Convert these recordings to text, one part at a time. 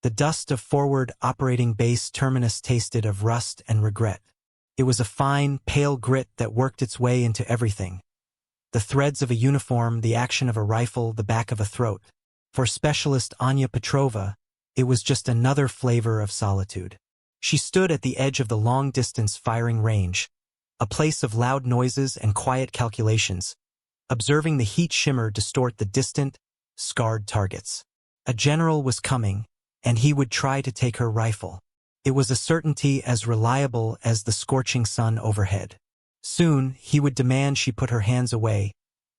The dust of forward operating base terminus tasted of rust and regret. It was a fine, pale grit that worked its way into everything. The threads of a uniform, the action of a rifle, the back of a throat. For Specialist Anya Petrova, it was just another flavor of solitude. She stood at the edge of the long-distance firing range, a place of loud noises and quiet calculations, observing the heat shimmer distort the distant, scarred targets. A general was coming, and he would try to take her rifle. It was a certainty as reliable as the scorching sun overhead. Soon, he would demand she put her hands away,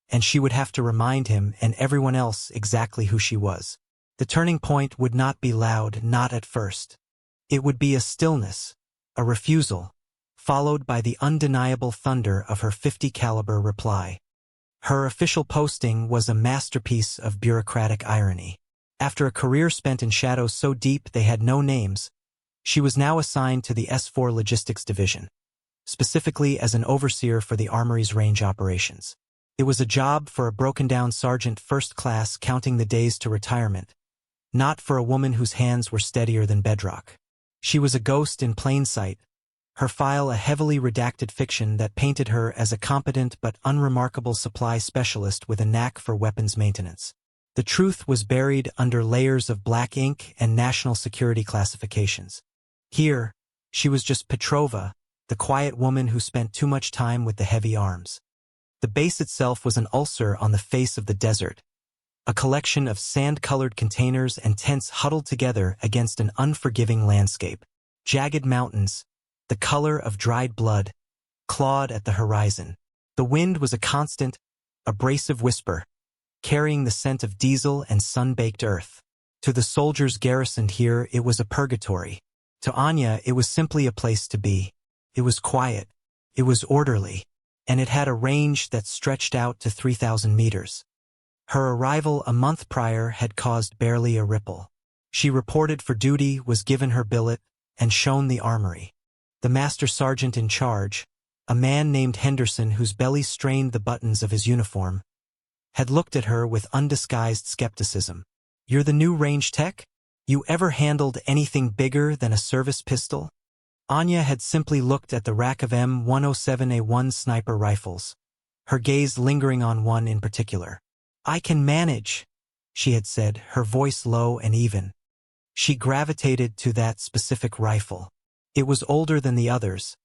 and she would have to remind him and everyone else exactly who she was. The turning point would not be loud, not at first. It would be a stillness, a refusal, followed by the undeniable thunder of her .50 caliber reply. Her official posting was a masterpiece of bureaucratic irony. After a career spent in shadows so deep they had no names, she was now assigned to the S4 Logistics Division, specifically as an overseer for the Armory's range operations. It was a job for a broken-down sergeant first class counting the days to retirement, not for a woman whose hands were steadier than bedrock. She was a ghost in plain sight, her file a heavily redacted fiction that painted her as a competent but unremarkable supply specialist with a knack for weapons maintenance. The truth was buried under layers of black ink and national security classifications. Here, she was just Petrova, the quiet woman who spent too much time with the heavy arms. The base itself was an ulcer on the face of the desert, a collection of sand-colored containers and tents huddled together against an unforgiving landscape. Jagged mountains, the color of dried blood, clawed at the horizon. The wind was a constant, abrasive whisper, carrying the scent of diesel and sun-baked earth. To the soldiers garrisoned here, it was a purgatory. To Anya, it was simply a place to be. It was quiet, it was orderly, and it had a range that stretched out to 3,000 meters. Her arrival a month prior had caused barely a ripple. She reported for duty, was given her billet, and shown the armory. The master sergeant in charge, a man named Henderson whose belly strained the buttons of his uniform, had looked at her with undisguised skepticism. "You're the new range tech? You ever handled anything bigger than a service pistol?" Anya had simply looked at the rack of M107A1 sniper rifles, her gaze lingering on one in particular. "I can manage," she had said, her voice low and even. She gravitated to that specific rifle. It was older than the others,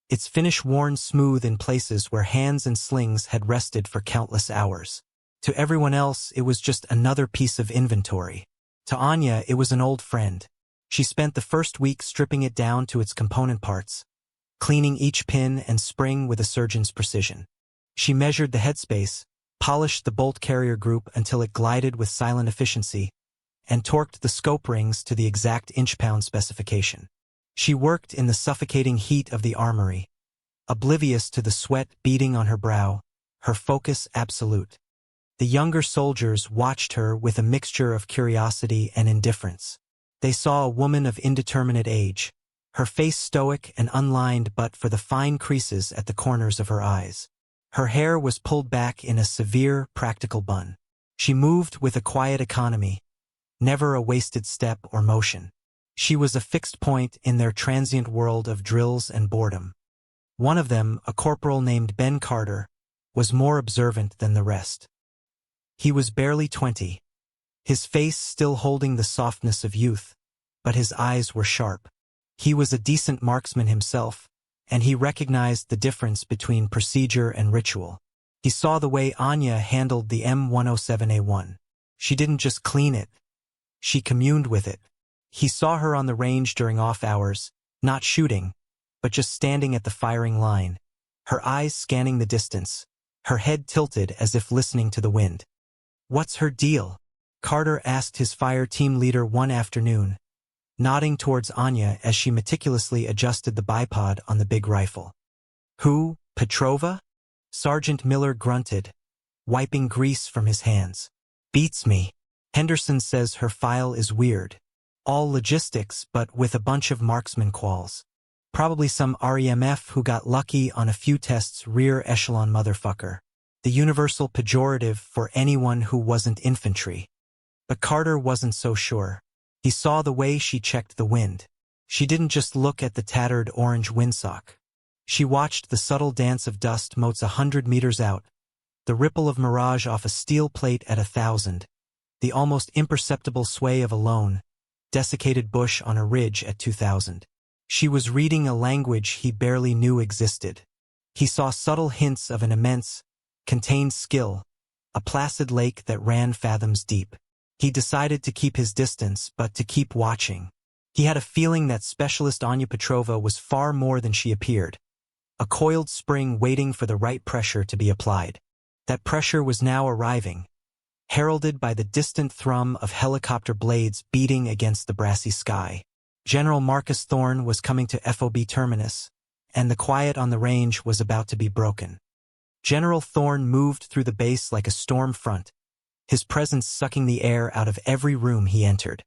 its finish worn smooth in places where hands and slings had rested for countless hours. To everyone else, it was just another piece of inventory. To Anya, it was an old friend. She spent the first week stripping it down to its component parts, cleaning each pin and spring with a surgeon's precision. She measured the headspace, polished the bolt carrier group until it glided with silent efficiency, and torqued the scope rings to the exact inch-pound specification. She worked in the suffocating heat of the armory, oblivious to the sweat beading on her brow, her focus absolute. The younger soldiers watched her with a mixture of curiosity and indifference. They saw a woman of indeterminate age, her face stoic and unlined but for the fine creases at the corners of her eyes. Her hair was pulled back in a severe, practical bun. She moved with a quiet economy, never a wasted step or motion. She was a fixed point in their transient world of drills and boredom. One of them, a corporal named Ben Carter, was more observant than the rest. He was barely 20, his face still holding the softness of youth, but his eyes were sharp. He was a decent marksman himself, and he recognized the difference between procedure and ritual. He saw the way Anya handled the M107A1. She didn't just clean it, she communed with it. He saw her on the range during off hours, not shooting, but just standing at the firing line, her eyes scanning the distance, her head tilted as if listening to the wind. "What's her deal?" Carter asked his fire team leader one afternoon, nodding towards Anya as she meticulously adjusted the bipod on the big rifle. "Who, Petrova?" Sergeant Miller grunted, wiping grease from his hands. "Beats me. Henderson says her file is weird. All logistics but with a bunch of marksman quals. Probably some REMF who got lucky on a few tests, rear echelon motherfucker. The universal pejorative for anyone who wasn't infantry." But Carter wasn't so sure. He saw the way she checked the wind. She didn't just look at the tattered orange windsock. She watched the subtle dance of dust motes 100 meters out, the ripple of mirage off a steel plate at 1,000, the almost imperceptible sway of a lone, desiccated bush on a ridge at 2,000. She was reading a language he barely knew existed. He saw subtle hints of an immense, contained skill, a placid lake that ran fathoms deep. He decided to keep his distance, but to keep watching. He had a feeling that Specialist Anya Petrova was far more than she appeared. A coiled spring waiting for the right pressure to be applied. That pressure was now arriving, heralded by the distant thrum of helicopter blades beating against the brassy sky. General Marcus Thorne was coming to FOB Terminus, and the quiet on the range was about to be broken. General Thorne moved through the base like a storm front, his presence sucking the air out of every room he entered.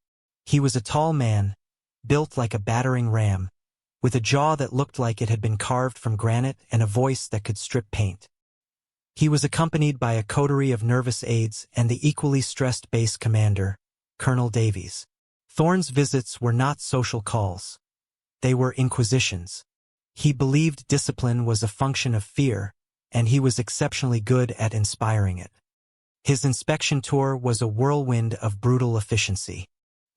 He was a tall man, built like a battering ram, with a jaw that looked like it had been carved from granite and a voice that could strip paint. He was accompanied by a coterie of nervous aides and the equally stressed base commander, Colonel Davies. Thorne's visits were not social calls. They were inquisitions. He believed discipline was a function of fear, and he was exceptionally good at inspiring it. His inspection tour was a whirlwind of brutal efficiency.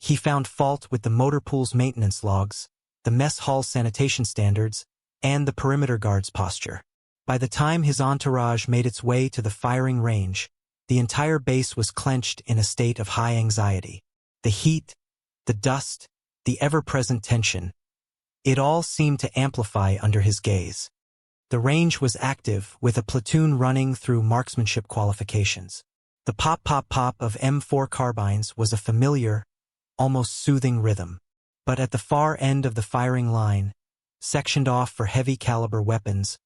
He found fault with the motor pool's maintenance logs, the mess hall sanitation standards, and the perimeter guard's posture. By the time his entourage made its way to the firing range, the entire base was clenched in a state of high anxiety. The heat, the dust, the ever-present tension. It all seemed to amplify under his gaze. The range was active, with a platoon running through marksmanship qualifications. The pop-pop-pop of M4 carbines was a familiar, almost soothing rhythm. But at the far end of the firing line, sectioned off for heavy-caliber weapons,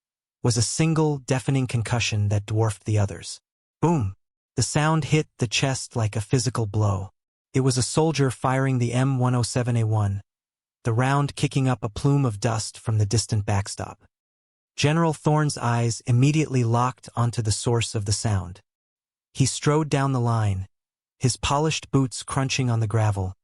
was a single, deafening concussion that dwarfed the others. Boom! The sound hit the chest like a physical blow. It was a soldier firing the M107A1, the round kicking up a plume of dust from the distant backstop. General Thorne's eyes immediately locked onto the source of the sound. He strode down the line, his polished boots crunching on the gravel,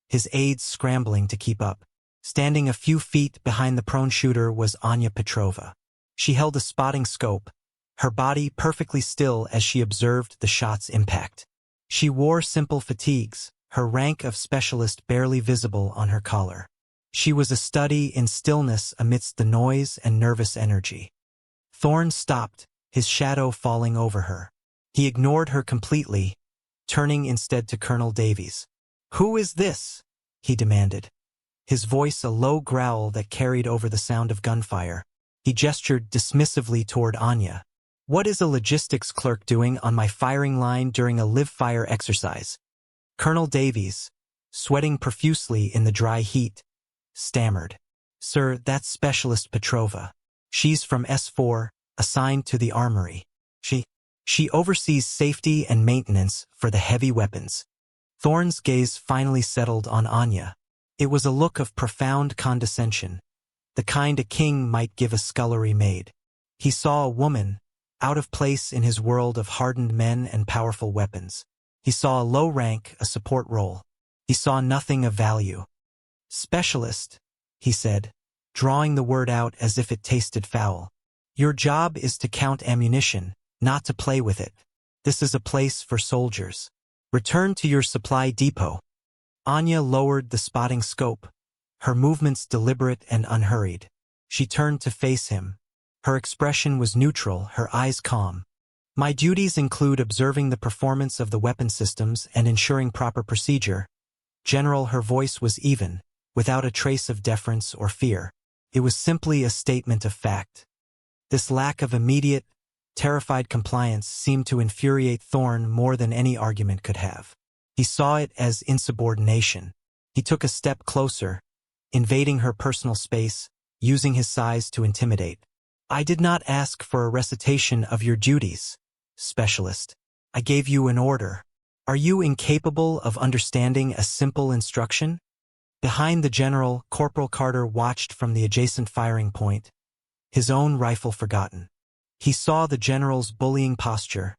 his aides scrambling to keep up. Standing a few feet behind the prone shooter was Anya Petrova. She held a spotting scope, her body perfectly still as she observed the shot's impact. She wore simple fatigues, her rank of specialist barely visible on her collar. She was a study in stillness amidst the noise and nervous energy. Thorne stopped, his shadow falling over her. He ignored her completely, turning instead to Colonel Davies. "Who is this?" he demanded, his voice a low growl that carried over the sound of gunfire. He gestured dismissively toward Anya. "What is a logistics clerk doing on my firing line during a live-fire exercise?" Colonel Davies, sweating profusely in the dry heat, stammered. "Sir, that's Specialist Petrova. She's from S4, assigned to the armory. She oversees safety and maintenance for the heavy weapons." Thorne's gaze finally settled on Anya. It was a look of profound condescension, the kind a king might give a scullery maid. He saw a woman, out of place in his world of hardened men and powerful weapons. He saw a low rank, a support role. He saw nothing of value. "Specialist," he said, drawing the word out as if it tasted foul. "Your job is to count ammunition, not to play with it. This is a place for soldiers. Return to your supply depot." Anya lowered the spotting scope, her movements deliberate and unhurried. She turned to face him. Her expression was neutral, her eyes calm. "My duties include observing the performance of the weapon systems and ensuring proper procedure." General, her voice was even, without a trace of deference or fear. It was simply a statement of fact. This lack of immediate, terrified compliance seemed to infuriate Thorne more than any argument could have. He saw it as insubordination. He took a step closer, invading her personal space, using his size to intimidate. "I did not ask for a recitation of your duties, Specialist. I gave you an order. Are you incapable of understanding a simple instruction?" Behind the general, Corporal Carter watched from the adjacent firing point, his own rifle forgotten. He saw the general's bullying posture,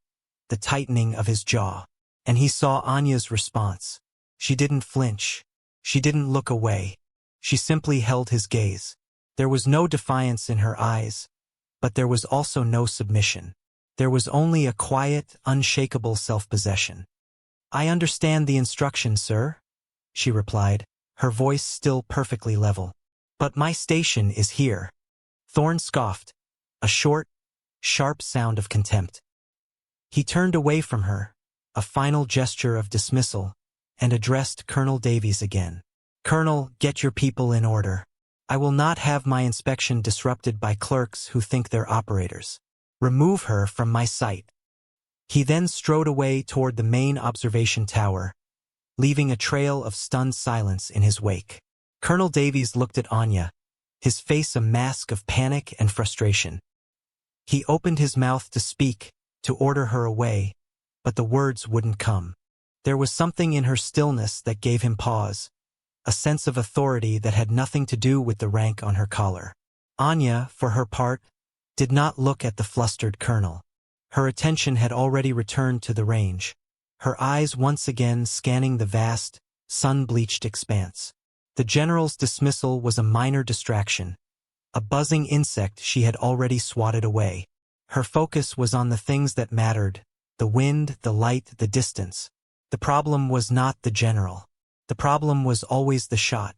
the tightening of his jaw, and he saw Anya's response. She didn't flinch. She didn't look away. She simply held his gaze. There was no defiance in her eyes, but there was also no submission. There was only a quiet, unshakable self-possession. "I understand the instructions, sir," she replied, her voice still perfectly level. "But my station is here." Thorne scoffed, a short, sharp sound of contempt. He turned away from her, a final gesture of dismissal, and addressed Colonel Davies again. "Colonel, get your people in order. I will not have my inspection disrupted by clerks who think they're operators. Remove her from my sight." He then strode away toward the main observation tower, leaving a trail of stunned silence in his wake. Colonel Davies looked at Anya, his face a mask of panic and frustration. He opened his mouth to speak, to order her away, but the words wouldn't come. There was something in her stillness that gave him pause, a sense of authority that had nothing to do with the rank on her collar. Anya, for her part, did not look at the flustered colonel. Her attention had already returned to the range, her eyes once again scanning the vast, sun-bleached expanse. The general's dismissal was a minor distraction, a buzzing insect she had already swatted away. Her focus was on the things that mattered, the wind, the light, the distance. The problem was not the general. The problem was always the shot.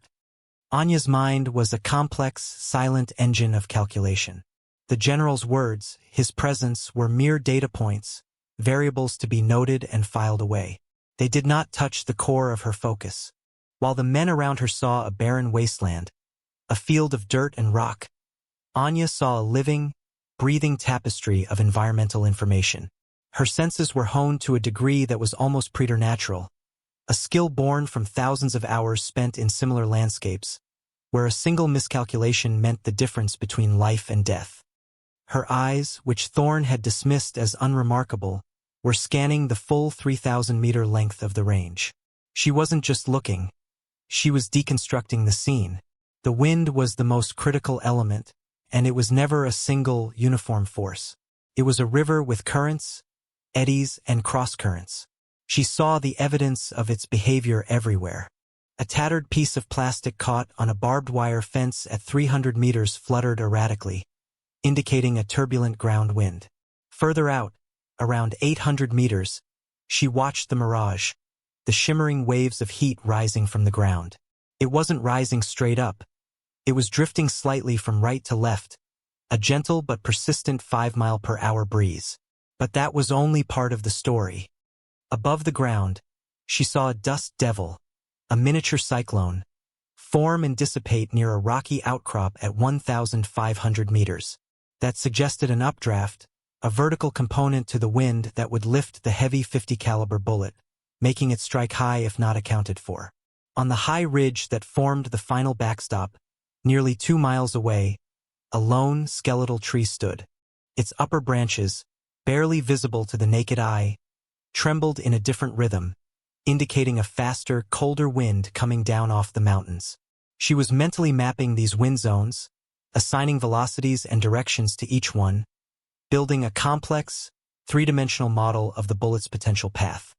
Anya's mind was a complex, silent engine of calculation. The general's words, his presence, were mere data points, variables to be noted and filed away. They did not touch the core of her focus. While the men around her saw a barren wasteland, a field of dirt and rock, Anya saw a living, breathing tapestry of environmental information. Her senses were honed to a degree that was almost preternatural, a skill born from thousands of hours spent in similar landscapes, where a single miscalculation meant the difference between life and death. Her eyes, which Thorne had dismissed as unremarkable, were scanning the full 3,000-meter length of the range. She wasn't just looking. She was deconstructing the scene. The wind was the most critical element, and it was never a single, uniform force. It was a river with currents, eddies, and cross-currents. She saw the evidence of its behavior everywhere. A tattered piece of plastic caught on a barbed wire fence at 300 meters fluttered erratically, indicating a turbulent ground wind. Further out, around 800 meters, she watched the mirage, the shimmering waves of heat rising from the ground. It wasn't rising straight up. It was drifting slightly from right to left, a gentle but persistent 5-mile-per-hour breeze. But that was only part of the story. Above the ground, she saw a dust devil, a miniature cyclone, form and dissipate near a rocky outcrop at 1,500 meters. That suggested an updraft, a vertical component to the wind that would lift the heavy 50-caliber bullet, making it strike high if not accounted for. On the high ridge that formed the final backstop, nearly 2 miles away, a lone, skeletal tree stood. Its upper branches, barely visible to the naked eye, trembled in a different rhythm, indicating a faster, colder wind coming down off the mountains. She was mentally mapping these wind zones, assigning velocities and directions to each one, building a complex, three-dimensional model of the bullet's potential path.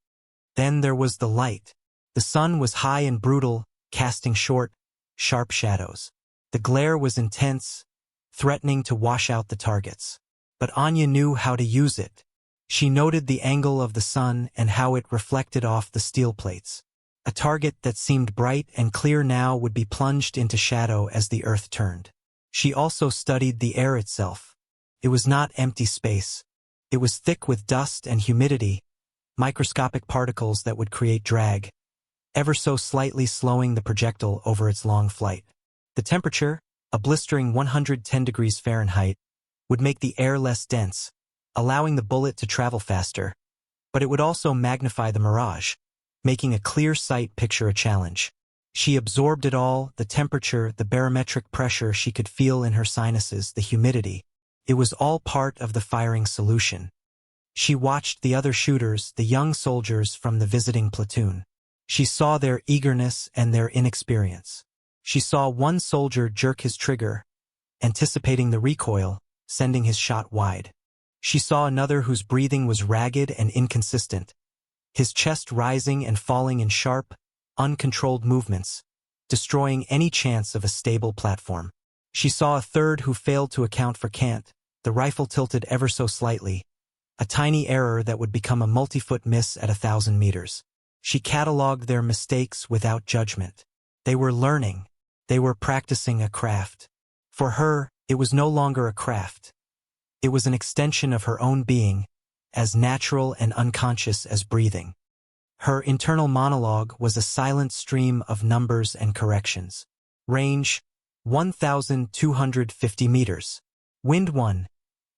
Then there was the light. The sun was high and brutal, casting short, sharp shadows. The glare was intense, threatening to wash out the targets. But Anya knew how to use it. She noted the angle of the sun and how it reflected off the steel plates. A target that seemed bright and clear now would be plunged into shadow as the earth turned. She also studied the air itself. It was not empty space. It was thick with dust and humidity, microscopic particles that would create drag, ever so slightly slowing the projectile over its long flight. The temperature, a blistering 110 degrees Fahrenheit, would make the air less dense, allowing the bullet to travel faster, but it would also magnify the mirage, making a clear sight picture a challenge. She absorbed it all, the temperature, the barometric pressure she could feel in her sinuses, the humidity. It was all part of the firing solution. She watched the other shooters, the young soldiers from the visiting platoon. She saw their eagerness and their inexperience. She saw one soldier jerk his trigger, anticipating the recoil, sending his shot wide. She saw another whose breathing was ragged and inconsistent, his chest rising and falling in sharp, uncontrolled movements, destroying any chance of a stable platform. She saw a third who failed to account for cant, the rifle tilted ever so slightly, a tiny error that would become a multi-foot miss at 1,000 meters. She catalogued their mistakes without judgment. They were learning. They were practicing a craft. For her, it was no longer a craft. It was an extension of her own being, as natural and unconscious as breathing. Her internal monologue was a silent stream of numbers and corrections. Range, 1,250 meters. Wind 1,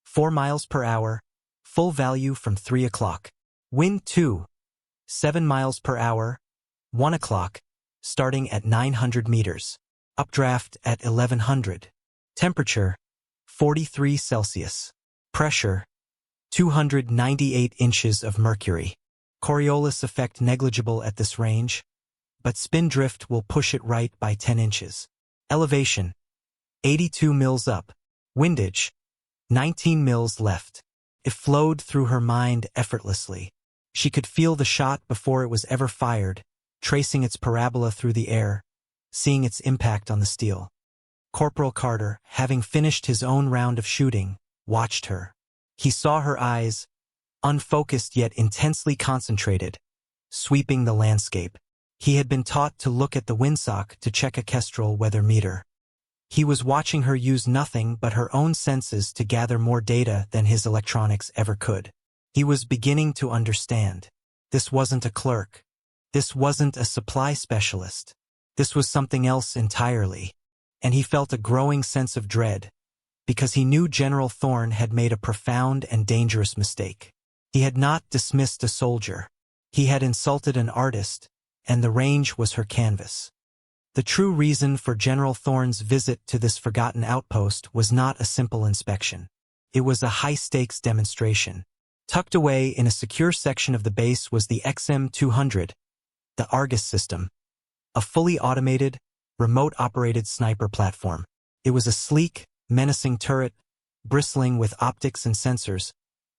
4 miles per hour, full value from 3 o'clock. Wind 2, 7 miles per hour, 1 o'clock, starting at 900 meters. Updraft at 1100. Temperature, 43 Celsius. Pressure, 298 inches of mercury. Coriolis effect negligible at this range, but spin drift will push it right by 10 inches. Elevation, 82 mils up. Windage, 19 mils left. It flowed through her mind effortlessly. She could feel the shot before it was ever fired, tracing its parabola through the air, seeing its impact on the steel. Corporal Carter, having finished his own round of shooting, watched her. He saw her eyes, unfocused yet intensely concentrated, sweeping the landscape. He had been taught to look at the windsock to check a kestrel weather meter. He was watching her use nothing but her own senses to gather more data than his electronics ever could. He was beginning to understand. This wasn't a clerk. This wasn't a supply specialist. This was something else entirely. And he felt a growing sense of dread, because he knew General Thorne had made a profound and dangerous mistake. He had not dismissed a soldier. He had insulted an artist, and the range was her canvas. The true reason for General Thorne's visit to this forgotten outpost was not a simple inspection. It was a high-stakes demonstration. Tucked away in a secure section of the base was the XM-200, the Argus system, a fully automated, remote-operated sniper platform. It was a sleek, menacing turret, bristling with optics and sensors,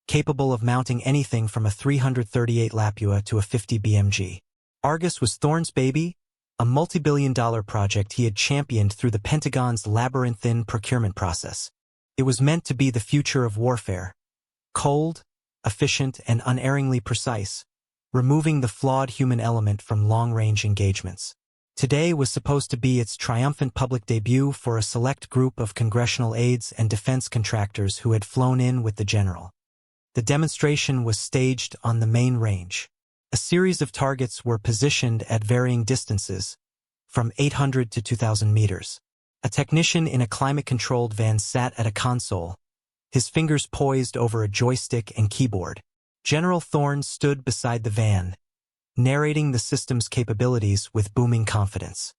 capable of mounting anything from a 338 Lapua to a 50 BMG. Argus was Thorne's baby, a multi-billion-dollar project he had championed through the Pentagon's labyrinthine procurement process. It was meant to be the future of warfare. Cold, efficient, and unerringly precise, removing the flawed human element from long-range engagements. Today was supposed to be its triumphant public debut for a select group of congressional aides and defense contractors who had flown in with the general. The demonstration was staged on the main range. A series of targets were positioned at varying distances, from 800 to 2,000 meters. A technician in a climate-controlled van sat at a console, his fingers poised over a joystick and keyboard. General Thorne stood beside the van, narrating the system's capabilities with booming confidence.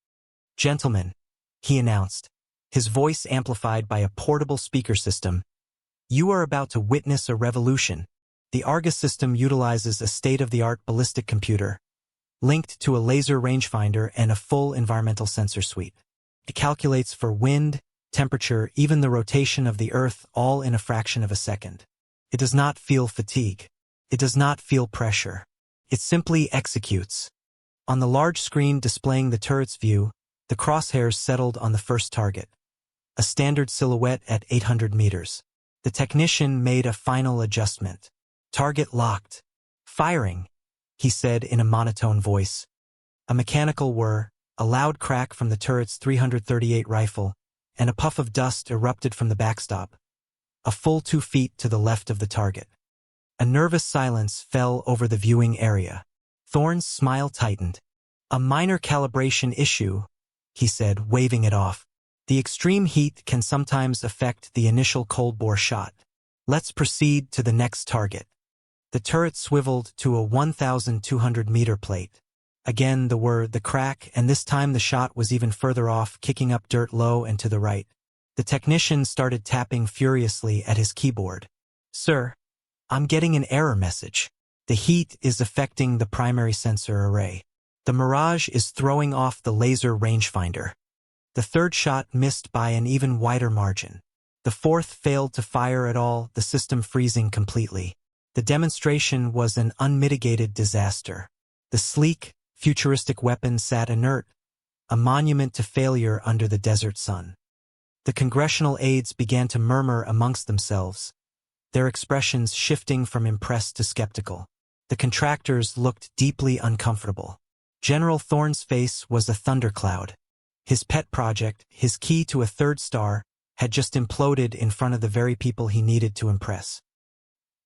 "Gentlemen," he announced, his voice amplified by a portable speaker system, "you are about to witness a revolution. The Argus system utilizes a state-of-the-art ballistic computer, linked to a laser rangefinder and a full environmental sensor suite. It calculates for wind, temperature, even the rotation of the Earth, all in a fraction of a second. It does not feel fatigue. It does not feel pressure. It simply executes." On the large screen displaying the turret's view, the crosshairs settled on the first target, a standard silhouette at 800 meters. The technician made a final adjustment. "Target locked. Firing," he said in a monotone voice. A mechanical whir, a loud crack from the turret's 338 rifle, and a puff of dust erupted from the backstop, a full 2 feet to the left of the target. A nervous silence fell over the viewing area. Thorne's smile tightened. "A minor calibration issue," he said, waving it off. "The extreme heat can sometimes affect the initial cold bore shot. Let's proceed to the next target." The turret swiveled to a 1,200-meter plate. Again the whir, the crack, and this time the shot was even further off, kicking up dirt low and to the right. The technician started tapping furiously at his keyboard. "Sir, I'm getting an error message. The heat is affecting the primary sensor array. The Mirage is throwing off the laser rangefinder." The third shot missed by an even wider margin. The fourth failed to fire at all, the system freezing completely. The demonstration was an unmitigated disaster. The sleek, futuristic weapon sat inert, a monument to failure under the desert sun. The congressional aides began to murmur amongst themselves, their expressions shifting from impressed to skeptical. The contractors looked deeply uncomfortable. General Thorne's face was a thundercloud. His pet project, his key to a third star, had just imploded in front of the very people he needed to impress.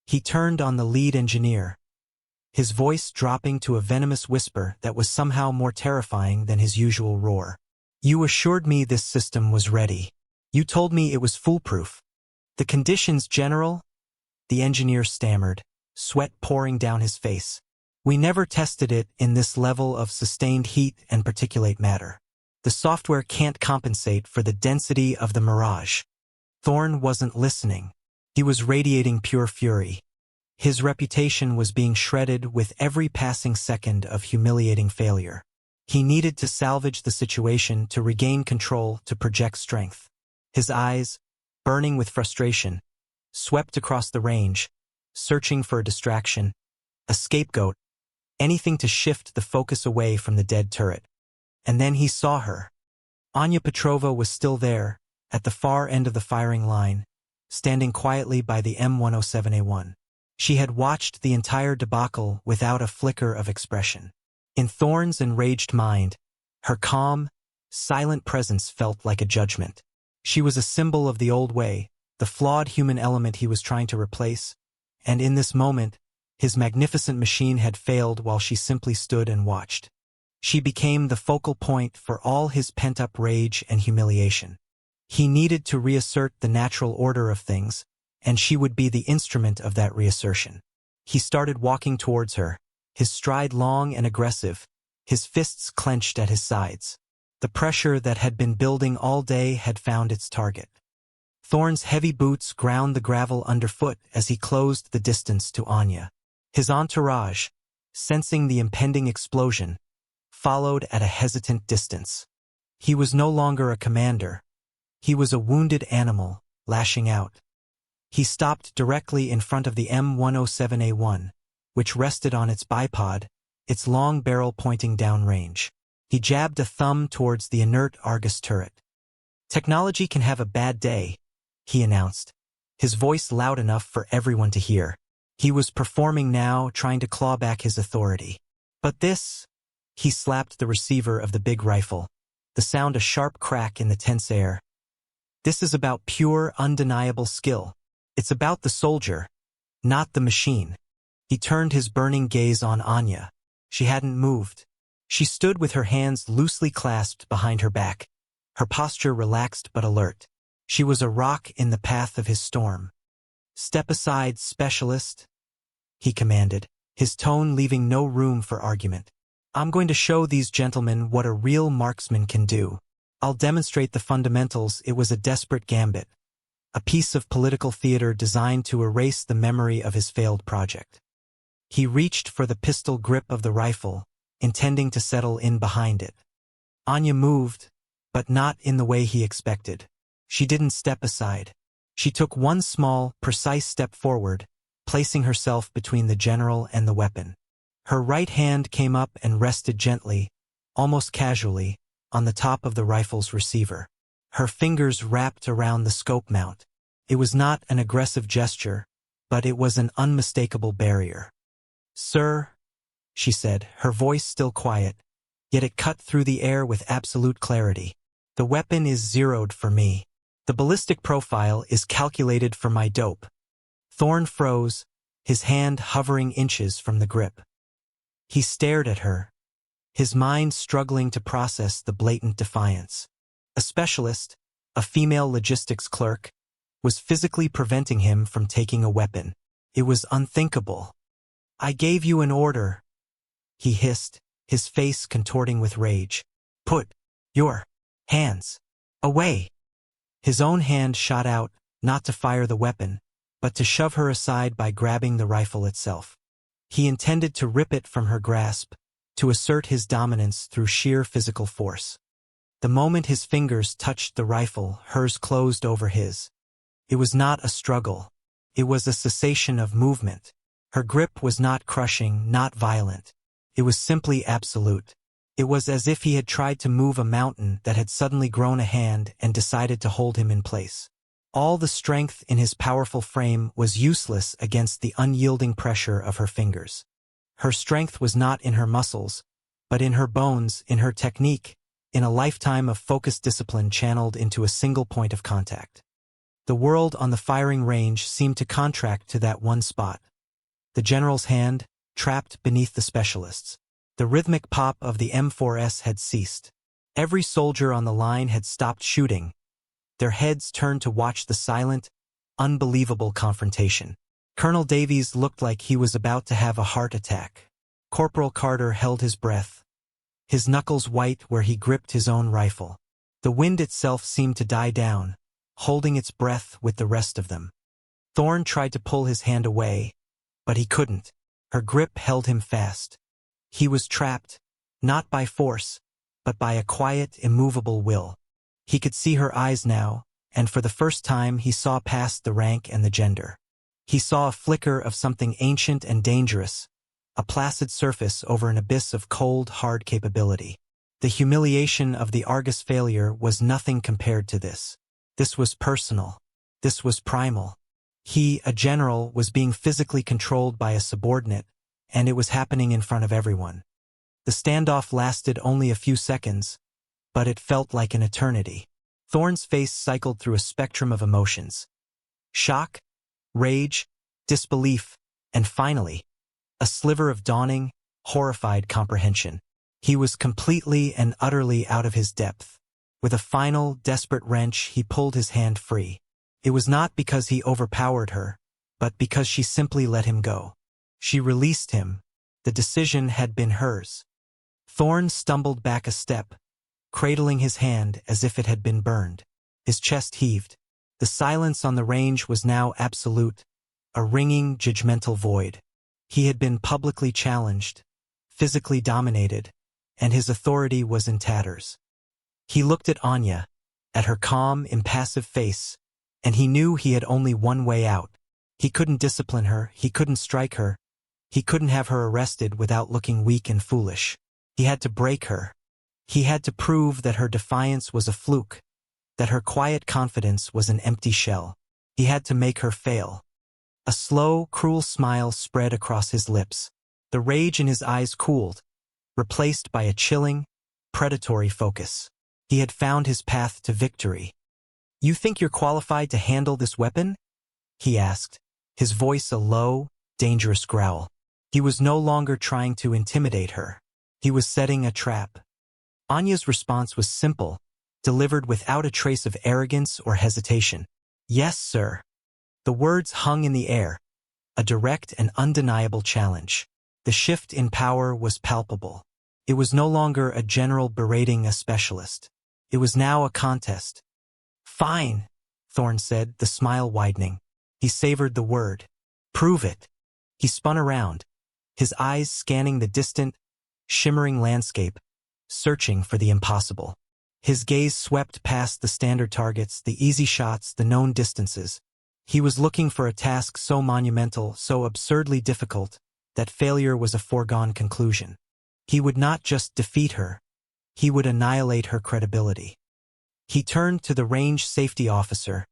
He turned on the lead engineer, his voice dropping to a venomous whisper that was somehow more terrifying than his usual roar. "You assured me this system was ready. You told me it was foolproof. The conditions, General?" The engineer stammered, sweat pouring down his face. "We never tested it in this level of sustained heat and particulate matter. The software can't compensate for the density of the mirage." Thorne wasn't listening. He was radiating pure fury. His reputation was being shredded with every passing second of humiliating failure. He needed to salvage the situation, to regain control, to project strength. His eyes, burning with frustration, swept across the range, searching for a distraction, a scapegoat, anything to shift the focus away from the dead turret. And then he saw her. Anya Petrova was still there, at the far end of the firing line, standing quietly by the M107A1. She had watched the entire debacle without a flicker of expression. In Thorne's enraged mind, her calm, silent presence felt like a judgment. She was a symbol of the old way, the flawed human element he was trying to replace, and in this moment, his magnificent machine had failed while she simply stood and watched. She became the focal point for all his pent-up rage and humiliation. He needed to reassert the natural order of things, and she would be the instrument of that reassertion. He started walking towards her, his stride long and aggressive, his fists clenched at his sides. The pressure that had been building all day had found its target. Thorne's heavy boots ground the gravel underfoot as he closed the distance to Anya. His entourage, sensing the impending explosion, followed at a hesitant distance. He was no longer a commander. He was a wounded animal, lashing out. He stopped directly in front of the M107A1, which rested on its bipod, its long barrel pointing downrange. He jabbed a thumb towards the inert Argus turret. "Technology can have a bad day," he announced, his voice loud enough for everyone to hear. He was performing now, trying to claw back his authority. "But this—" He slapped the receiver of the big rifle, the sound a sharp crack in the tense air. "This is about pure, undeniable skill. It's about the soldier, not the machine." He turned his burning gaze on Anya. She hadn't moved. She stood with her hands loosely clasped behind her back, her posture relaxed but alert. She was a rock in the path of his storm. "Step aside, specialist," he commanded, his tone leaving no room for argument. "I'm going to show these gentlemen what a real marksman can do. I'll demonstrate the fundamentals." It was a desperate gambit, a piece of political theater designed to erase the memory of his failed project. He reached for the pistol grip of the rifle, intending to settle in behind it. Anya moved, but not in the way he expected. She didn't step aside. She took one small, precise step forward, placing herself between the general and the weapon. Her right hand came up and rested gently, almost casually, on the top of the rifle's receiver. Her fingers wrapped around the scope mount. It was not an aggressive gesture, but it was an unmistakable barrier. "Sir," she said, her voice still quiet, yet it cut through the air with absolute clarity. "The weapon is zeroed for me. The ballistic profile is calculated for my dope." Thorne froze, his hand hovering inches from the grip. He stared at her, his mind struggling to process the blatant defiance. A specialist, a female logistics clerk, was physically preventing him from taking a weapon. It was unthinkable. "I gave you an order," he hissed, his face contorting with rage. "Put your hands away." His own hand shot out, not to fire the weapon, but to shove her aside by grabbing the rifle itself. He intended to rip it from her grasp, to assert his dominance through sheer physical force. The moment his fingers touched the rifle, hers closed over his. It was not a struggle. It was a cessation of movement. Her grip was not crushing, not violent. It was simply absolute. It was as if he had tried to move a mountain that had suddenly grown a hand and decided to hold him in place. All the strength in his powerful frame was useless against the unyielding pressure of her fingers. Her strength was not in her muscles, but in her bones, in her technique, in a lifetime of focused discipline channeled into a single point of contact. The world on the firing range seemed to contract to that one spot. The general's hand, trapped beneath the specialist's. The rhythmic pop of the M4S had ceased. Every soldier on the line had stopped shooting, their heads turned to watch the silent, unbelievable confrontation. Colonel Davies looked like he was about to have a heart attack. Corporal Carter held his breath, his knuckles white where he gripped his own rifle. The wind itself seemed to die down, holding its breath with the rest of them. Thorne tried to pull his hand away, but he couldn't. Her grip held him fast. He was trapped, not by force, but by a quiet, immovable will. He could see her eyes now, and for the first time he saw past the rank and the gender. He saw a flicker of something ancient and dangerous, a placid surface over an abyss of cold, hard capability. The humiliation of the Argus failure was nothing compared to this. This was personal. This was primal. He, a general, was being physically controlled by a subordinate, and it was happening in front of everyone. The standoff lasted only a few seconds, but it felt like an eternity. Thorne's face cycled through a spectrum of emotions. Shock, rage, disbelief, and finally, a sliver of dawning, horrified comprehension. He was completely and utterly out of his depth. With a final, desperate wrench, he pulled his hand free. It was not because he overpowered her, but because she simply let him go. She released him. The decision had been hers. Thorne stumbled back a step, cradling his hand as if it had been burned. His chest heaved. The silence on the range was now absolute, a ringing, judgmental void. He had been publicly challenged, physically dominated, and his authority was in tatters. He looked at Anya, at her calm, impassive face, and he knew he had only one way out. He couldn't discipline her, he couldn't strike her, he couldn't have her arrested without looking weak and foolish. He had to break her. He had to prove that her defiance was a fluke, that her quiet confidence was an empty shell. He had to make her fail. A slow, cruel smile spread across his lips. The rage in his eyes cooled, replaced by a chilling, predatory focus. He had found his path to victory. "You think you're qualified to handle this weapon?" he asked, his voice a low, dangerous growl. He was no longer trying to intimidate her. He was setting a trap. Anya's response was simple, delivered without a trace of arrogance or hesitation. "Yes, sir." The words hung in the air, a direct and undeniable challenge. The shift in power was palpable. It was no longer a general berating a specialist. It was now a contest. "Fine," Thorne said, the smile widening. He savored the word. "Prove it." He spun around, his eyes scanning the distant, shimmering landscape, searching for the impossible. His gaze swept past the standard targets, the easy shots, the known distances. He was looking for a task so monumental, so absurdly difficult, that failure was a foregone conclusion. He would not just defeat her, he would annihilate her credibility. He turned to the range safety officer,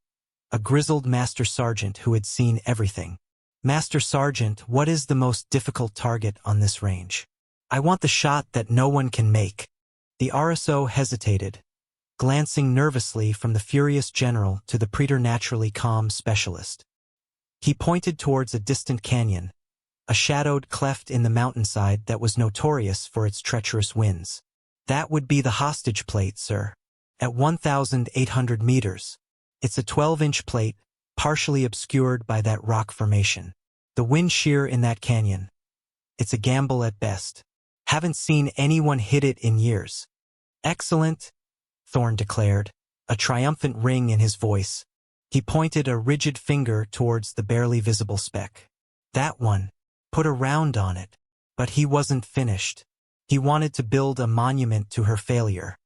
a grizzled master sergeant who had seen everything. "Master Sergeant, what is the most difficult target on this range?" "I want the shot that no one can make." The RSO hesitated, glancing nervously from the furious general to the preternaturally calm specialist. He pointed towards a distant canyon, a shadowed cleft in the mountainside that was notorious for its treacherous winds. "That would be the hostage plate, sir. At 1,800 meters. It's a 12-inch plate, partially obscured by that rock formation. The wind shear in that canyon. It's a gamble at best. Haven't seen anyone hit it in years." "Excellent," Thorne declared, a triumphant ring in his voice. He pointed a rigid finger towards the barely visible speck. "That one. Put a round on it." But he wasn't finished. He wanted to build a monument to her failure.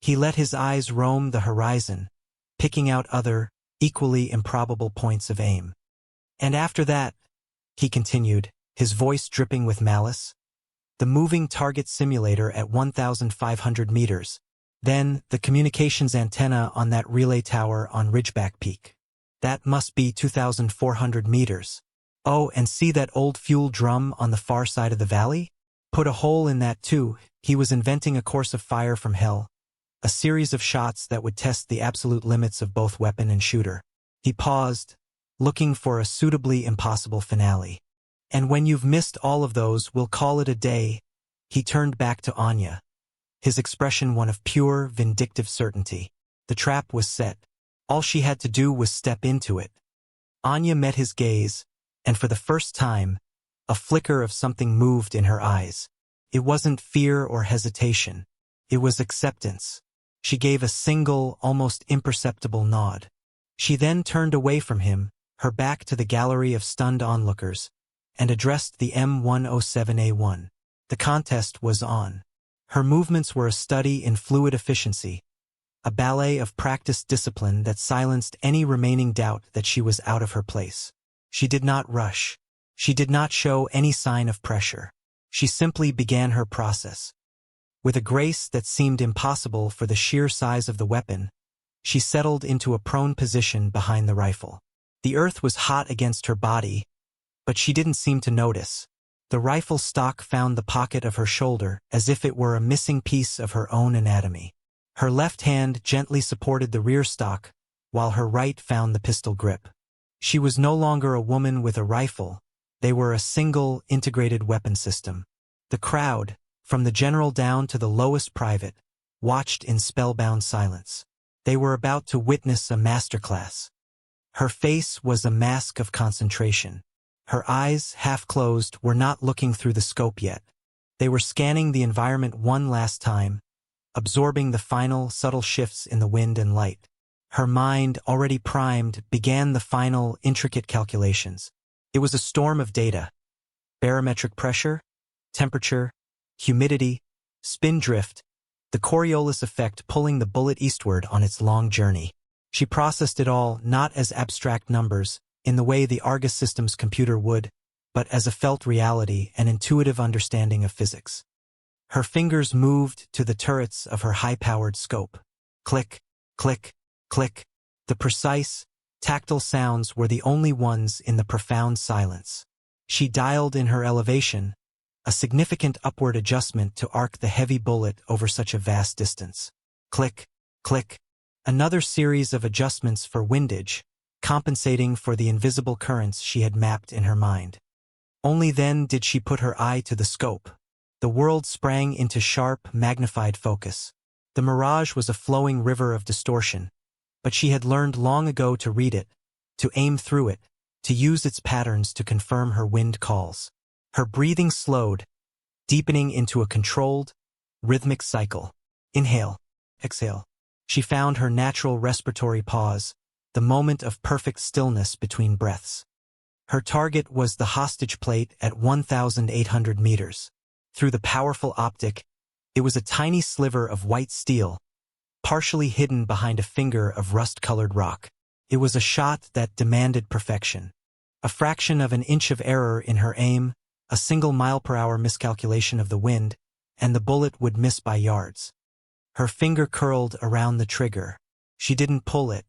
He let his eyes roam the horizon, picking out other, equally improbable points of aim. "And after that," he continued, his voice dripping with malice, the moving target simulator at 1,500 meters, then the communications antenna on that relay tower on Ridgeback Peak. That must be 2,400 meters. Oh, and see that old fuel drum on the far side of the valley? Put a hole in that too. He was inventing a course of fire from hell, a series of shots that would test the absolute limits of both weapon and shooter. He paused, looking for a suitably impossible finale. And when you've missed all of those, we'll call it a day. He turned back to Anya, his expression one of pure, vindictive certainty. The trap was set. All she had to do was step into it. Anya met his gaze, and for the first time, a flicker of something moved in her eyes. It wasn't fear or hesitation. It was acceptance. She gave a single, almost imperceptible nod. She then turned away from him, her back to the gallery of stunned onlookers, and addressed the M107A1. The contest was on. Her movements were a study in fluid efficiency, a ballet of practiced discipline that silenced any remaining doubt that she was out of her place. She did not rush. She did not show any sign of pressure. She simply began her process. With a grace that seemed impossible for the sheer size of the weapon, she settled into a prone position behind the rifle. The earth was hot against her body, but she didn't seem to notice. The rifle stock found the pocket of her shoulder as if it were a missing piece of her own anatomy. Her left hand gently supported the rear stock, while her right found the pistol grip. She was no longer a woman with a rifle. They were a single, integrated weapon system. The crowd, from the general down to the lowest private, watched in spellbound silence. They were about to witness a masterclass. Her face was a mask of concentration. Her eyes, half closed, were not looking through the scope yet. They were scanning the environment one last time, absorbing the final, subtle shifts in the wind and light. Her mind, already primed, began the final, intricate calculations. It was a storm of data. Barometric pressure, temperature, humidity, spin drift, the Coriolis effect pulling the bullet eastward on its long journey. She processed it all not as abstract numbers, in the way the Argus system's computer would, but as a felt reality and intuitive understanding of physics. Her fingers moved to the turrets of her high-powered scope. Click, click, click. The precise, tactile sounds were the only ones in the profound silence. She dialed in her elevation, a significant upward adjustment to arc the heavy bullet over such a vast distance. Click, click. Another series of adjustments for windage, compensating for the invisible currents she had mapped in her mind. Only then did she put her eye to the scope. The world sprang into sharp, magnified focus. The mirage was a flowing river of distortion, but she had learned long ago to read it, to aim through it, to use its patterns to confirm her wind calls. Her breathing slowed, deepening into a controlled, rhythmic cycle. Inhale, exhale. She found her natural respiratory pause, the moment of perfect stillness between breaths. Her target was the hostage plate at 1,800 meters. Through the powerful optic, it was a tiny sliver of white steel, partially hidden behind a finger of rust-colored rock. It was a shot that demanded perfection. A fraction of an inch of error in her aim, a single mile-per-hour miscalculation of the wind, and the bullet would miss by yards. Her finger curled around the trigger. She didn't pull it.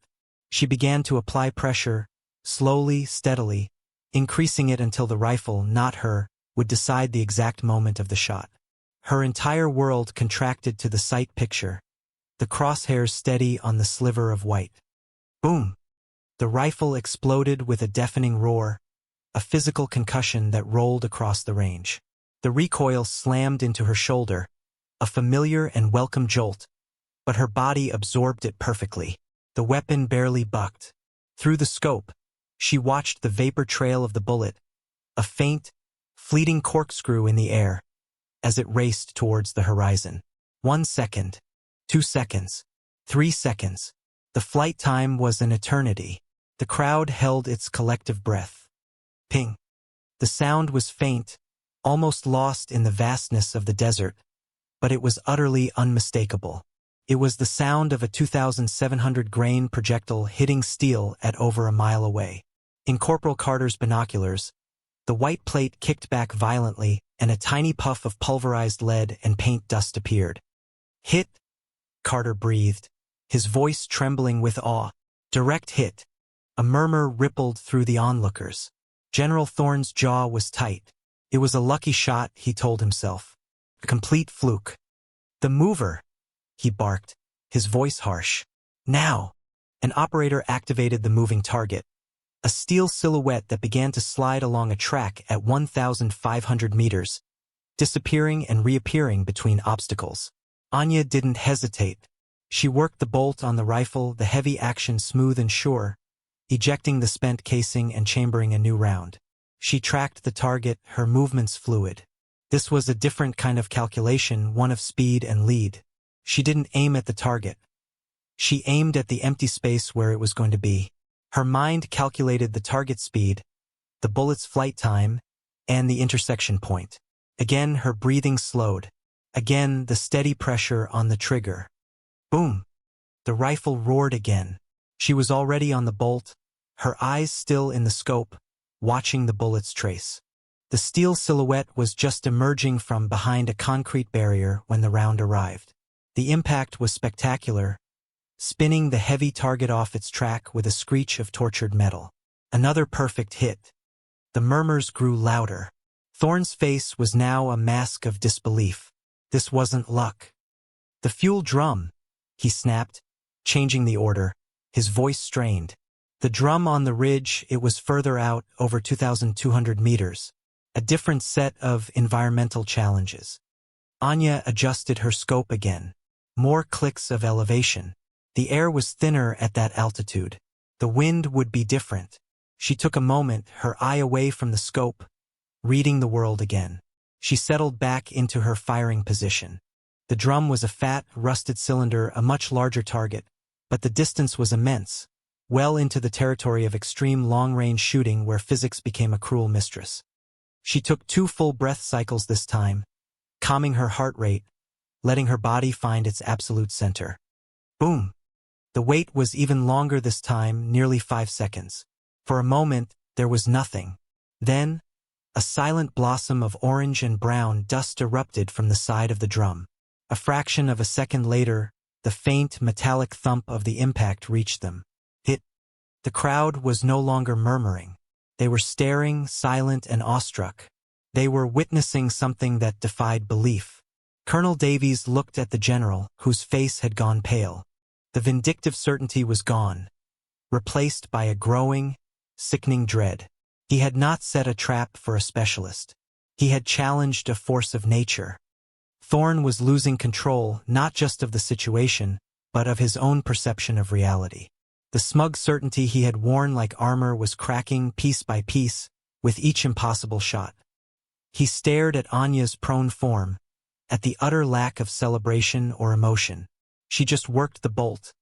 She began to apply pressure, slowly, steadily, increasing it until the rifle, not her, would decide the exact moment of the shot. Her entire world contracted to the sight picture, the crosshairs steady on the sliver of white. Boom! The rifle exploded with a deafening roar, a physical concussion that rolled across the range. The recoil slammed into her shoulder, a familiar and welcome jolt, but her body absorbed it perfectly. The weapon barely bucked. Through the scope, she watched the vapor trail of the bullet, a faint, fleeting corkscrew in the air, as it raced towards the horizon. 1 second, 2 seconds, 3 seconds. The flight time was an eternity. The crowd held its collective breath. Ping. The sound was faint, almost lost in the vastness of the desert, but it was utterly unmistakable. It was the sound of a 2,700-grain projectile hitting steel at over a mile away. In Corporal Carter's binoculars, The white plate kicked back violently, and a tiny puff of pulverized lead and paint dust appeared. "Hit," Carter breathed, his voice trembling with awe. "Direct hit." A murmur rippled through the onlookers. General Thorne's jaw was tight. It was a lucky shot, he told himself. A complete fluke. "The mover," he barked, his voice harsh. "Now!" An operator activated the moving target. A steel silhouette that began to slide along a track at 1,500 meters, disappearing and reappearing between obstacles. Anya didn't hesitate. She worked the bolt on the rifle, the heavy action smooth and sure, ejecting the spent casing and chambering a new round. She tracked the target, her movements fluid. This was a different kind of calculation, one of speed and lead. She didn't aim at the target. She aimed at the empty space where it was going to be. Her mind calculated the target speed, the bullet's flight time, and the intersection point. Again, her breathing slowed. Again, the steady pressure on the trigger. Boom! The rifle roared again. She was already on the bolt, her eyes still in the scope, watching the bullet's trace. The steel silhouette was just emerging from behind a concrete barrier when the round arrived. The impact was spectacular, spinning the heavy target off its track with a screech of tortured metal. Another perfect hit. The murmurs grew louder. Thorne's face was now a mask of disbelief. This wasn't luck. "The fuel drum," he snapped, changing the order, his voice strained. The drum on the ridge, it was further out, over 2,200 meters. A different set of environmental challenges. Anya adjusted her scope again. More clicks of elevation. The air was thinner at that altitude. The wind would be different. She took a moment, her eye away from the scope, reading the world again. She settled back into her firing position. The drum was a fat, rusted cylinder, a much larger target, but the distance was immense, well into the territory of extreme long-range shooting where physics became a cruel mistress. She took 2 full breath cycles this time, calming her heart rate, letting her body find its absolute center. Boom! The wait was even longer this time, nearly 5 seconds. For a moment, there was nothing. Then, a silent blossom of orange and brown dust erupted from the side of the drum. A fraction of a second later, the faint, metallic thump of the impact reached them. Hit. The crowd was no longer murmuring. They were staring, silent and awestruck. They were witnessing something that defied belief. Colonel Davies looked at the general, whose face had gone pale. The vindictive certainty was gone, replaced by a growing, sickening dread. He had not set a trap for a specialist. He had challenged a force of nature. Thorne was losing control, not just of the situation, but of his own perception of reality. The smug certainty he had worn like armor was cracking piece by piece, with each impossible shot. He stared at Anya's prone form, at the utter lack of celebration or emotion. She just worked the bolt,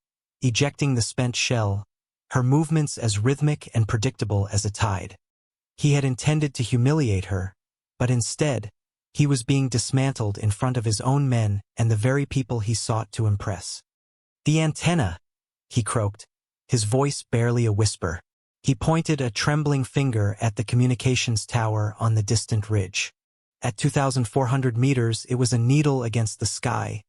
ejecting the spent shell, her movements as rhythmic and predictable as a tide. He had intended to humiliate her, but instead, he was being dismantled in front of his own men and the very people he sought to impress. "The antenna," he croaked, his voice barely a whisper. He pointed a trembling finger at the communications tower on the distant ridge. At 2,400 meters, it was a needle against the sky,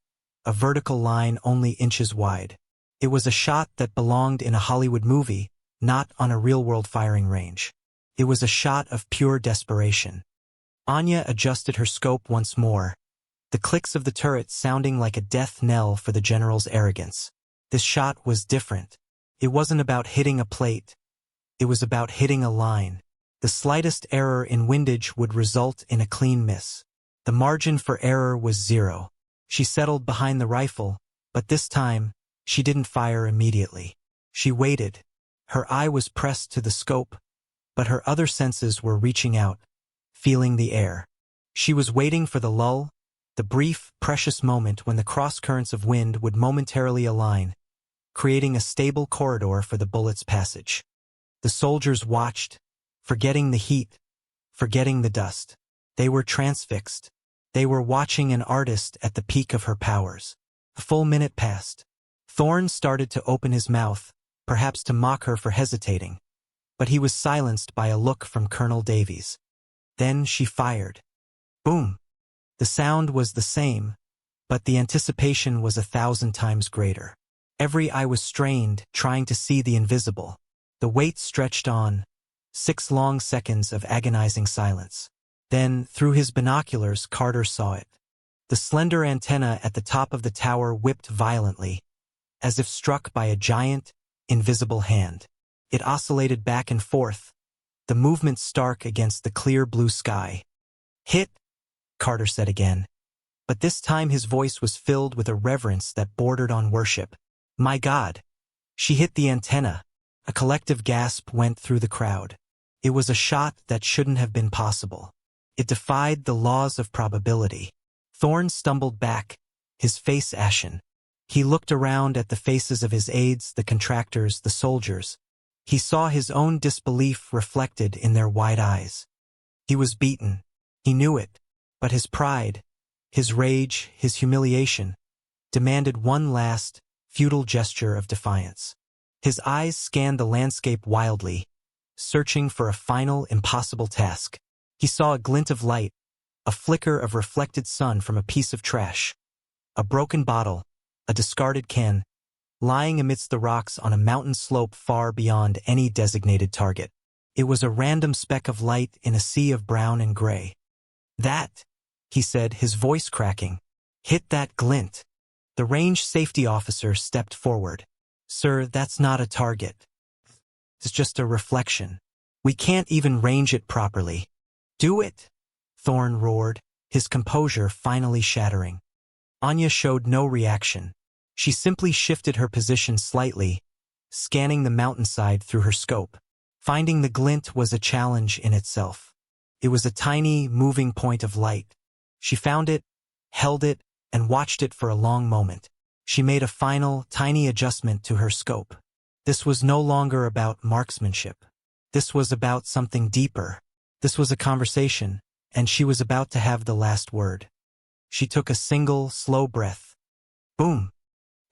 a vertical line only inches wide. It was a shot that belonged in a Hollywood movie, not on a real-world firing range. It was a shot of pure desperation. Anya adjusted her scope once more, the clicks of the turret sounding like a death knell for the general's arrogance. This shot was different. It wasn't about hitting a plate. It was about hitting a line. The slightest error in windage would result in a clean miss. The margin for error was 0. She settled behind the rifle, but this time, she didn't fire immediately. She waited. Her eye was pressed to the scope, but her other senses were reaching out, feeling the air. She was waiting for the lull, the brief, precious moment when the cross-currents of wind would momentarily align, creating a stable corridor for the bullet's passage. The soldiers watched, forgetting the heat, forgetting the dust. They were transfixed. They were watching an artist at the peak of her powers. A full minute passed. Thorne started to open his mouth, perhaps to mock her for hesitating, but he was silenced by a look from Colonel Davies. Then she fired. Boom! The sound was the same, but the anticipation was 1,000 times greater. Every eye was strained, trying to see the invisible. The wait stretched on, 6 long seconds of agonizing silence. Then, through his binoculars, Carter saw it. The slender antenna at the top of the tower whipped violently, as if struck by a giant, invisible hand. It oscillated back and forth, the movement stark against the clear blue sky. "Hit," Carter said again. But this time his voice was filled with a reverence that bordered on worship. "My God! She hit the antenna." A collective gasp went through the crowd. It was a shot that shouldn't have been possible. It defied the laws of probability. Thorne stumbled back, his face ashen. He looked around at the faces of his aides, the contractors, the soldiers. He saw his own disbelief reflected in their wide eyes. He was beaten. He knew it. But his pride, his rage, his humiliation, demanded one last, futile gesture of defiance. His eyes scanned the landscape wildly, searching for a final, impossible task. He saw a glint of light, a flicker of reflected sun from a piece of trash. A broken bottle, a discarded can, lying amidst the rocks on a mountain slope far beyond any designated target. It was a random speck of light in a sea of brown and gray. "That," he said, his voice cracking, "hit that glint." The range safety officer stepped forward. "Sir, that's not a target. It's just a reflection. We can't even range it properly." "Do it," Thorne roared, his composure finally shattering. Anya showed no reaction. She simply shifted her position slightly, scanning the mountainside through her scope. Finding the glint was a challenge in itself. It was a tiny, moving point of light. She found it, held it, and watched it for a long moment. She made a final, tiny adjustment to her scope. This was no longer about marksmanship. This was about something deeper. This was a conversation, and she was about to have the last word. She took a single, slow breath. Boom!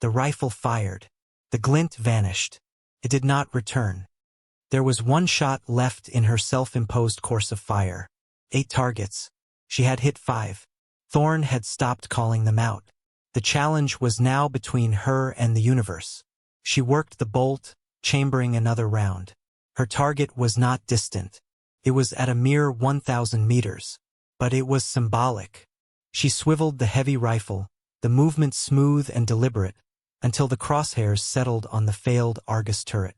The rifle fired. The glint vanished. It did not return. There was one shot left in her self-imposed course of fire. 8 targets. She had hit 5. Thorne had stopped calling them out. The challenge was now between her and the universe. She worked the bolt, chambering another round. Her target was not distant. It was at a mere 1,000 meters. But it was symbolic. She swiveled the heavy rifle, the movement smooth and deliberate, until the crosshairs settled on the failed Argus turret.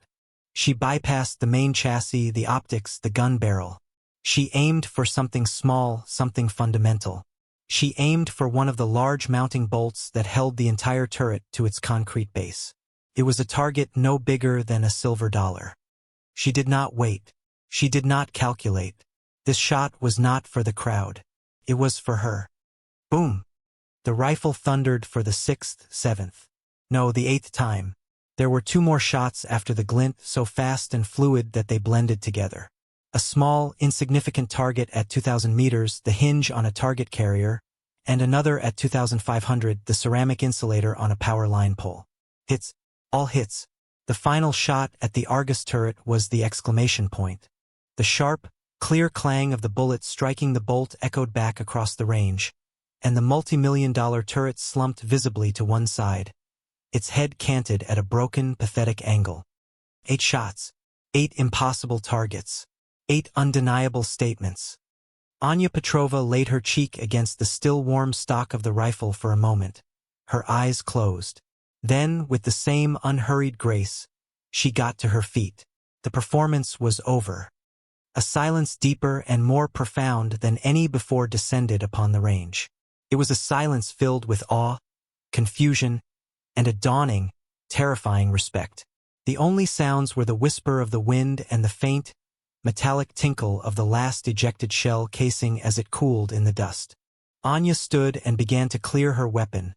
She bypassed the main chassis, the optics, the gun barrel. She aimed for something small, something fundamental. She aimed for one of the large mounting bolts that held the entire turret to its concrete base. It was a target no bigger than a silver dollar. She did not wait. She did not calculate. This shot was not for the crowd. It was for her. Boom! The rifle thundered for the 6th, 7th. No, the 8th time. There were 2 more shots after the glint, so fast and fluid that they blended together. A small, insignificant target at 2,000 meters, the hinge on a target carrier, and another at 2,500, the ceramic insulator on a power line pole. Hits. All hits. The final shot at the Argus turret was the exclamation point. The sharp, clear clang of the bullet striking the bolt echoed back across the range, and the multi-million-dollar turret slumped visibly to one side. Its head canted at a broken, pathetic angle. 8 shots. 8 impossible targets. 8 undeniable statements. Anya Petrova laid her cheek against the still warm stock of the rifle for a moment, her eyes closed. Then, with the same unhurried grace, she got to her feet. The performance was over. A silence deeper and more profound than any before descended upon the range. It was a silence filled with awe, confusion, and a dawning, terrifying respect. The only sounds were the whisper of the wind and the faint, metallic tinkle of the last ejected shell casing as it cooled in the dust. Anya stood and began to clear her weapon,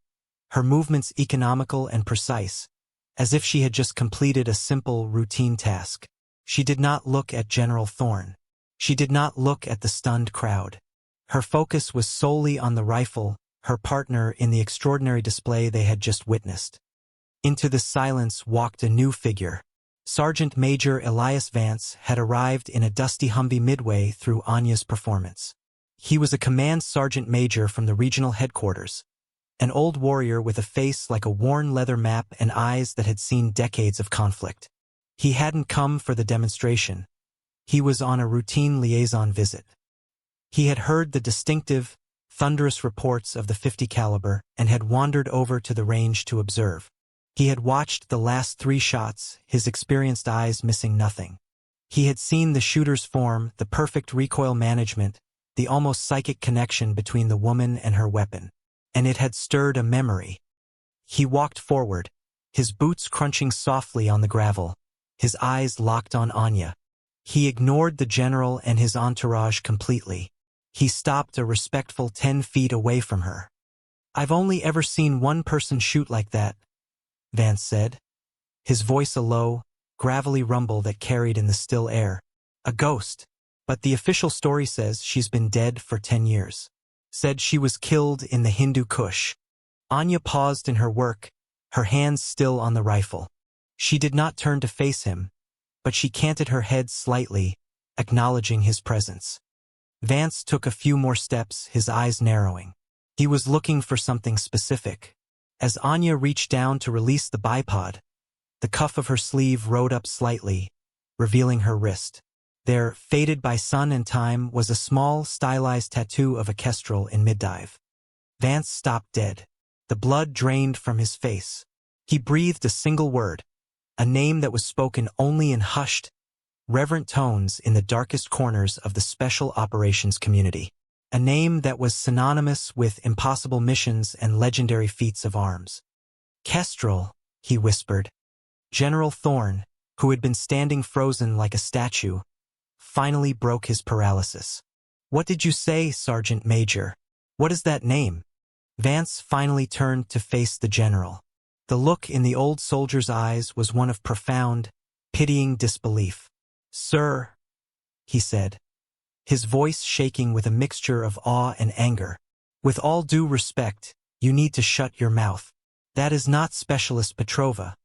her movements economical and precise, as if she had just completed a simple, routine task. She did not look at General Thorne. She did not look at the stunned crowd. Her focus was solely on the rifle, her partner in the extraordinary display they had just witnessed. Into the silence walked a new figure, Sergeant Major Elias Vance had arrived in a dusty Humvee midway through Anya's performance. He was a command sergeant major from the regional headquarters, an old warrior with a face like a worn leather map and eyes that had seen decades of conflict. He hadn't come for the demonstration. He was on a routine liaison visit. He had heard the distinctive, thunderous reports of the .50 caliber and had wandered over to the range to observe. He had watched the last 3 shots, his experienced eyes missing nothing. He had seen the shooter's form, the perfect recoil management, the almost psychic connection between the woman and her weapon. And it had stirred a memory. He walked forward, his boots crunching softly on the gravel, his eyes locked on Anya. He ignored the general and his entourage completely. He stopped a respectful 10 feet away from her. "I've only ever seen one person shoot like that," Vance said, his voice a low, gravelly rumble that carried in the still air. "A ghost. But the official story says she's been dead for 10 years. Said she was killed in the Hindu Kush." Anya paused in her work, her hands still on the rifle. She did not turn to face him, but she canted her head slightly, acknowledging his presence. Vance took a few more steps, his eyes narrowing. He was looking for something specific. As Anya reached down to release the bipod, the cuff of her sleeve rode up slightly, revealing her wrist. There, faded by sun and time, was a small, stylized tattoo of a kestrel in mid-dive. Vance stopped dead. The blood drained from his face. He breathed a single word, a name that was spoken only in hushed, reverent tones in the darkest corners of the Special Operations community. A name that was synonymous with impossible missions and legendary feats of arms. "Kestrel," he whispered. General Thorne, who had been standing frozen like a statue, finally broke his paralysis. "What did you say, Sergeant Major? What is that name?" Vance finally turned to face the general. The look in the old soldier's eyes was one of profound, pitying disbelief. "Sir," he said, his voice shaking with a mixture of awe and anger, "with all due respect, you need to shut your mouth. That is not Specialist Petrova."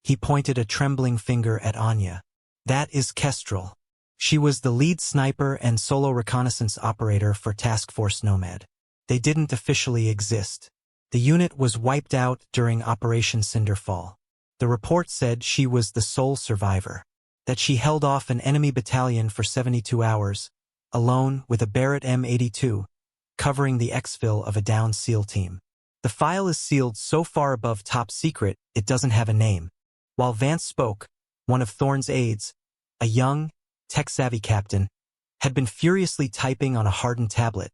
He pointed a trembling finger at Anya. "That is Kestrel. She was the lead sniper and solo reconnaissance operator for Task Force Nomad. They didn't officially exist. The unit was wiped out during Operation Cinderfall. The report said she was the sole survivor, that she held off an enemy battalion for 72 hours, alone with a Barrett M82, covering the exfil of a downed SEAL team. The file is sealed so far above top secret it doesn't have a name." While Vance spoke, one of Thorne's aides, a young, tech-savvy captain, had been furiously typing on a hardened tablet,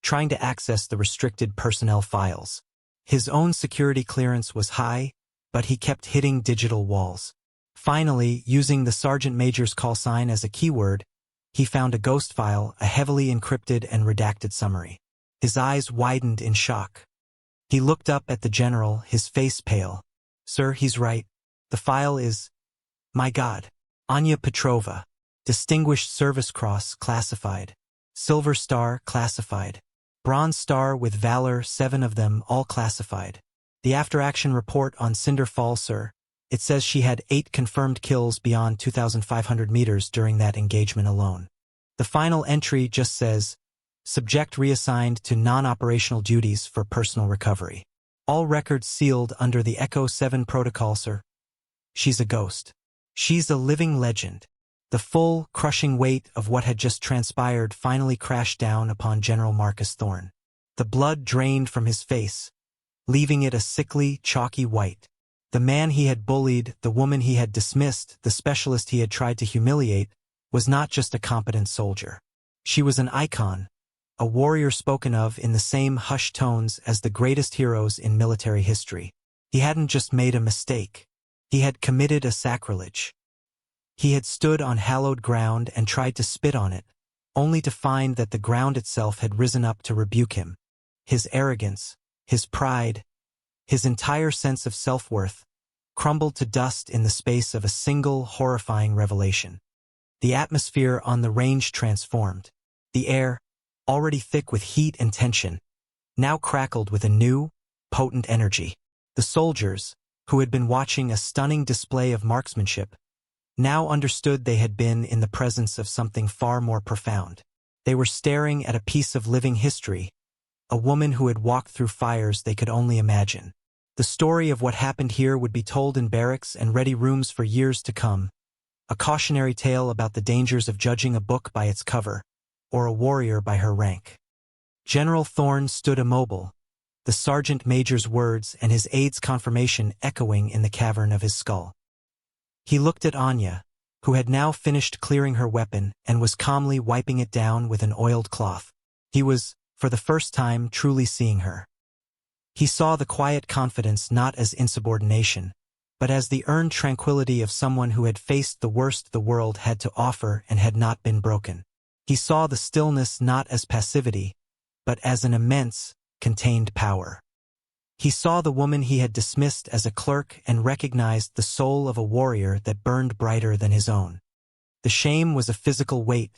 trying to access the restricted personnel files. His own security clearance was high, but he kept hitting digital walls. Finally, using the sergeant major's call sign as a keyword, he found a ghost file, a heavily encrypted and redacted summary. His eyes widened in shock. He looked up at the general, his face pale. "Sir, he's right. The file is... My God. Anya Petrova. Distinguished Service Cross, classified. Silver Star, classified. Bronze Star with Valor, 7 of them, all classified. The after-action report on Cinderfall, sir. It says she had 8 confirmed kills beyond 2,500 meters during that engagement alone. The final entry just says, subject reassigned to non-operational duties for personal recovery. All records sealed under the Echo 7 protocol, sir. She's a ghost. She's a living legend." The full, crushing weight of what had just transpired finally crashed down upon General Marcus Thorne. The blood drained from his face, leaving it a sickly, chalky white. The man he had bullied, the woman he had dismissed, the specialist he had tried to humiliate, was not just a competent soldier. She was an icon, a warrior spoken of in the same hushed tones as the greatest heroes in military history. He hadn't just made a mistake. He had committed a sacrilege. He had stood on hallowed ground and tried to spit on it, only to find that the ground itself had risen up to rebuke him. His arrogance, his pride, his entire sense of self-worth, crumbled to dust in the space of a single horrifying revelation. The atmosphere on the range transformed. The air, already thick with heat and tension, now crackled with a new, potent energy. The soldiers, who had been watching a stunning display of marksmanship, now understood they had been in the presence of something far more profound. They were staring at a piece of living history, a woman who had walked through fires they could only imagine. The story of what happened here would be told in barracks and ready rooms for years to come, a cautionary tale about the dangers of judging a book by its cover, or a warrior by her rank. General Thorne stood immobile, the sergeant major's words and his aide's confirmation echoing in the cavern of his skull. He looked at Anya, who had now finished clearing her weapon and was calmly wiping it down with an oiled cloth. He was, for the first time, truly seeing her. He saw the quiet confidence not as insubordination, but as the earned tranquility of someone who had faced the worst the world had to offer and had not been broken. He saw the stillness not as passivity, but as an immense, contained power. He saw the woman he had dismissed as a clerk and recognized the soul of a warrior that burned brighter than his own. The shame was a physical weight,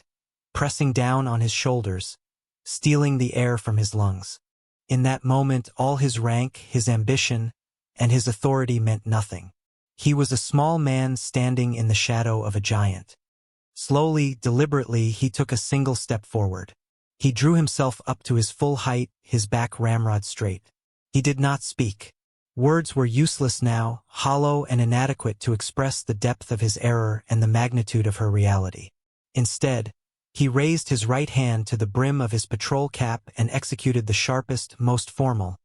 pressing down on his shoulders, stealing the air from his lungs. In that moment, all his rank, his ambition, and his authority meant nothing. He was a small man standing in the shadow of a giant. Slowly, deliberately, he took a single step forward. He drew himself up to his full height, his back ramrod straight. He did not speak. Words were useless now, hollow and inadequate to express the depth of his error and the magnitude of her reality. Instead, he raised his right hand to the brim of his patrol cap and executed the sharpest, most formal,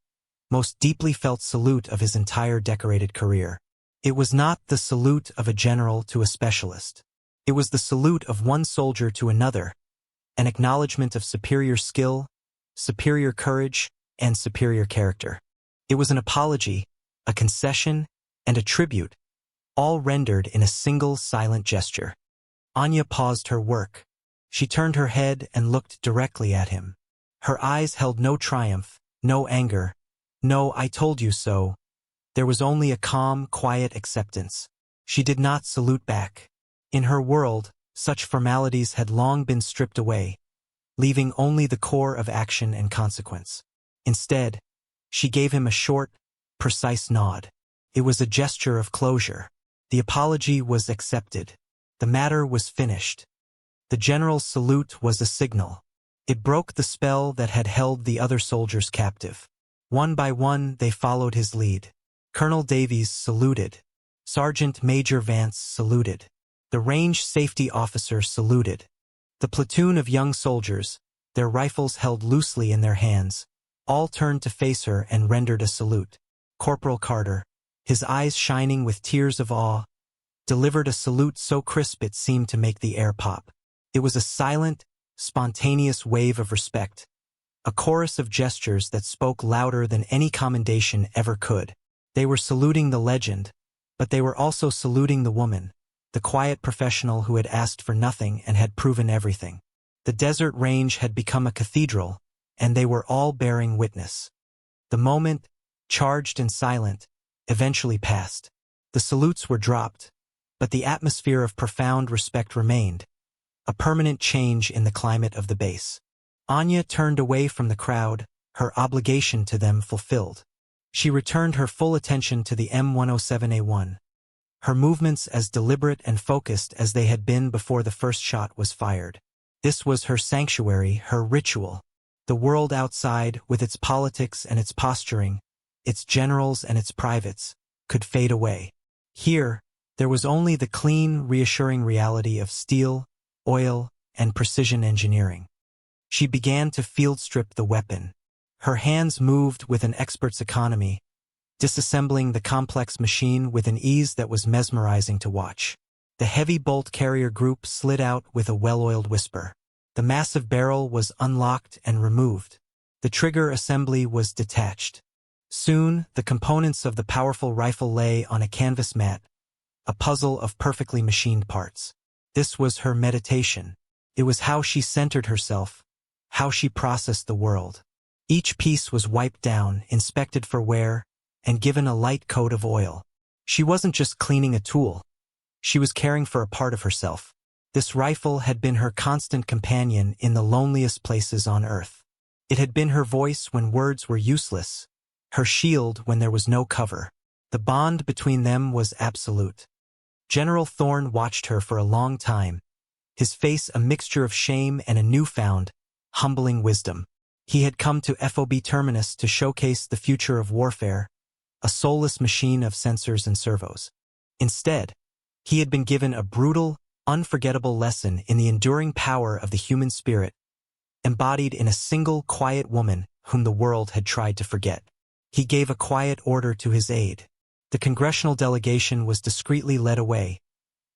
most deeply felt salute of his entire decorated career. It was not the salute of a general to a specialist. It was the salute of one soldier to another, an acknowledgement of superior skill, superior courage, and superior character. It was an apology, a concession, and a tribute, all rendered in a single silent gesture. Anya paused her work. She turned her head and looked directly at him. Her eyes held no triumph, no anger, no "I told you so." There was only a calm, quiet acceptance. She did not salute back. In her world, such formalities had long been stripped away, leaving only the core of action and consequence. Instead, she gave him a short, precise nod. It was a gesture of closure. The apology was accepted. The matter was finished. The general's salute was a signal. It broke the spell that had held the other soldiers captive. One by one, they followed his lead. Colonel Davies saluted. Sergeant Major Vance saluted. The range safety officer saluted. The platoon of young soldiers, their rifles held loosely in their hands, all turned to face her and rendered a salute. Corporal Carter, his eyes shining with tears of awe, delivered a salute so crisp it seemed to make the air pop. It was a silent, spontaneous wave of respect, a chorus of gestures that spoke louder than any commendation ever could. They were saluting the legend, but they were also saluting the woman, the quiet professional who had asked for nothing and had proven everything. The desert range had become a cathedral, and they were all bearing witness. The moment, charged and silent, eventually passed. The salutes were dropped, but the atmosphere of profound respect remained, a permanent change in the climate of the base. Anya turned away from the crowd, her obligation to them fulfilled. She returned her full attention to the M107A1, her movements as deliberate and focused as they had been before the first shot was fired. This was her sanctuary, her ritual. The world outside, with its politics and its posturing, its generals and its privates, could fade away. Here, there was only the clean, reassuring reality of steel, oil, and precision engineering. She began to field strip the weapon. Her hands moved with an expert's economy, disassembling the complex machine with an ease that was mesmerizing to watch. The heavy bolt carrier group slid out with a well-oiled whisper. The massive barrel was unlocked and removed. The trigger assembly was detached. Soon, the components of the powerful rifle lay on a canvas mat, a puzzle of perfectly machined parts. This was her meditation. It was how she centered herself, how she processed the world. Each piece was wiped down, inspected for wear, and given a light coat of oil. She wasn't just cleaning a tool. She was caring for a part of herself. This rifle had been her constant companion in the loneliest places on Earth. It had been her voice when words were useless, her shield when there was no cover. The bond between them was absolute. General Thorne watched her for a long time, his face a mixture of shame and a newfound, humbling wisdom. He had come to FOB Terminus to showcase the future of warfare, a soulless machine of sensors and servos. Instead, he had been given a brutal, unforgettable lesson in the enduring power of the human spirit, embodied in a single quiet woman whom the world had tried to forget. He gave a quiet order to his aide. The congressional delegation was discreetly led away,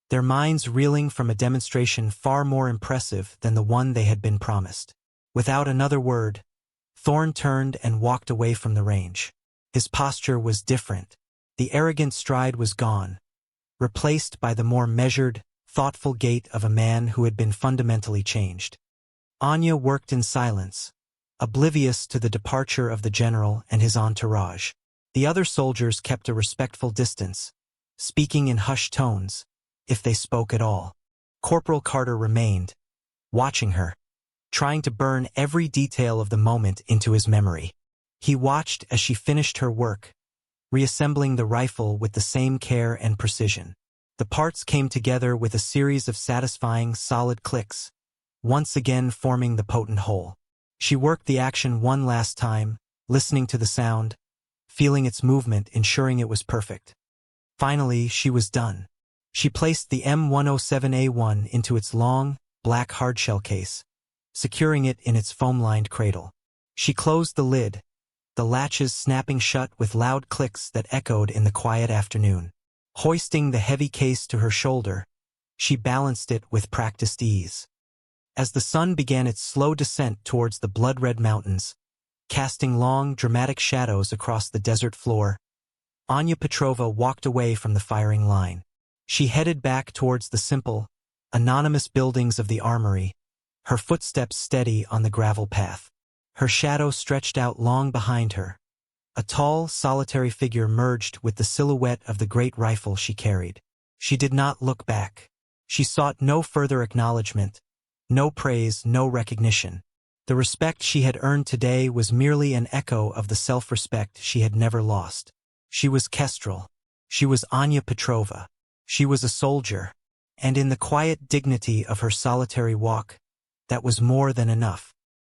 their minds reeling from a demonstration far more impressive than the one they had been promised. Without another word, Thorne turned and walked away from the range. His posture was different. The arrogant stride was gone, replaced by the more measured, thoughtful gait of a man who had been fundamentally changed. Anya worked in silence, oblivious to the departure of the general and his entourage. The other soldiers kept a respectful distance, speaking in hushed tones, if they spoke at all. Corporal Carter remained, watching her, trying to burn every detail of the moment into his memory. He watched as she finished her work, reassembling the rifle with the same care and precision. The parts came together with a series of satisfying, solid clicks, once again forming the potent whole. She worked the action one last time, listening to the sound, feeling its movement, ensuring it was perfect. Finally, she was done. She placed the M107A1 into its long, black hardshell case, securing it in its foam-lined cradle. She closed the lid, the latches snapping shut with loud clicks that echoed in the quiet afternoon. Hoisting the heavy case to her shoulder, she balanced it with practiced ease. As the sun began its slow descent towards the blood-red mountains, casting long, dramatic shadows across the desert floor, Anya Petrova walked away from the firing line. She headed back towards the simple, anonymous buildings of the armory, her footsteps steady on the gravel path. Her shadow stretched out long behind her. A tall, solitary figure merged with the silhouette of the great rifle she carried. She did not look back. She sought no further acknowledgement, no praise, no recognition. The respect she had earned today was merely an echo of the self-respect she had never lost. She was Kestrel. She was Anya Petrova. She was a soldier, and in the quiet dignity of her solitary walk, that was more than enough.